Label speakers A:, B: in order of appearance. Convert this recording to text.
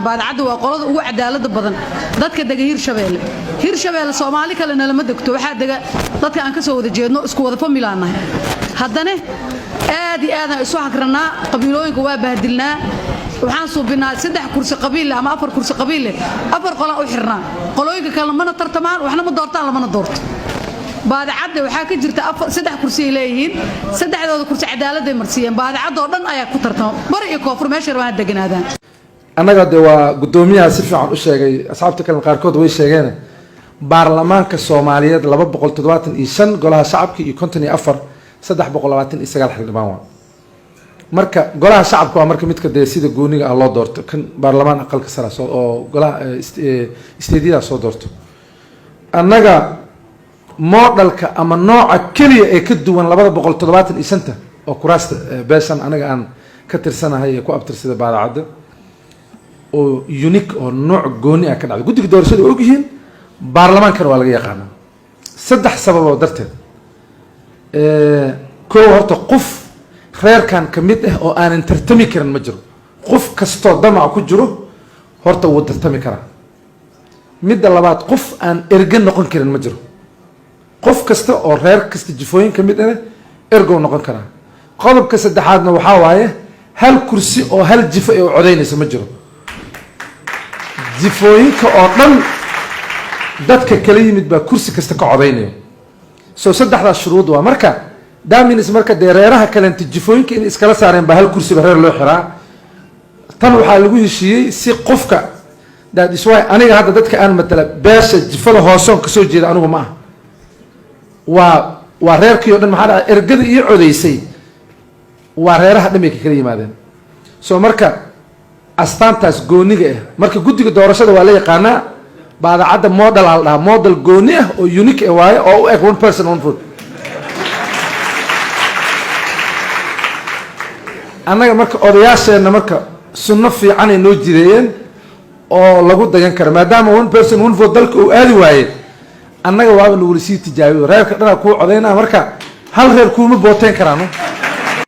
A: بعد عدو وقلد وعدالة بدن ضدك دقة هير شبيلة Soomaali kale lama degto waxa daga dadka aan ka soo wada jeedno isku wada familaanahay haddana aad iyo aad isu xaqranaa qabiilooyinka waa bahdilnaa waxaan suubinaa 3 kursi qabiil ama 4 kursi qabiil 4 qola u xirnaa qolooyinka kale mana tartamaan waxna ma doortaan lamana doorto baadacada waxa ka jirta 3 kursi leeyihiin saddexdooda kursi cadaalad ay marsiiyeen baadacada oo dhan ayaa ku tartamo bari iyo koonfur meesha rabaan deganaadaan
B: annaga de waa gudoomiyaha si fiican u sheegay asxaabta kale qaarkood way sheegeen baarlamaanka Soomaaliyeed 275 golaha shacabka iyo 54 329 xildhibaan waa marka golaha shacabka waa marka midka de sida gooniga ah loo doorto kan baarlamaan aqalka sare oo golaha isteediyada soo doorto annaga modelka ama nooca kaliya ee ka duwan 275 oo kuraasta beeshan anaga aan ka tirsanahay ee ku abtirsada baadacada oo unique oo nooc gooni ah ka dhacay guddiga doorashada oo ogyihiin baarlamaankana waa laga yaqaana 3 sababo darteed koo horta qof reerkan ka mid ah oo aan tartami karin ma jiro qof kasto damac ku jiro horta wuu tartami karaa midda labaad qof aan erga noqon karin ma jiro qof kasta oo reer kasta jifooyin ka mid ah ergo noqon karaa qodobka saddexaadna waxa waaye hal kursi oo hal jifo ay codeynayso ma jiro jifooyinka oo dhan dadka kala yimid baa kursi kasta ka codeynayo soo saddexdaas shuruud waa marka daaminis marka deereeraha kale inta jifooyinka in iskala saareen baa hal kursi reer loo xiraa tan waxaa lagu heshiiyey si qofka that is why aniga hadda dadka aan matala beesha jifada hoosoon ka soo jeeda anigu ma aha waa reerkii oo dhan maxaa dhacay ergada iyo codeysay waa reeraha dhan bay ka kala yimaadeen soo marka astaantaas gooniga ah marka guddiga doorashada waa la yaqaanaa baadacada model la dhahaa model gooni ah oo unique ah waaye oo u eg one person one vote annaga marka odayaasheena marka sunno fiican ay noo jireeyeen oo lagu dagan karo maadaama one person one vote dalka uu aadi waaye annaga waaba nagu sii tijaabiyo reerka dhan ku codeynaa marka hal reer kuma booteen karaan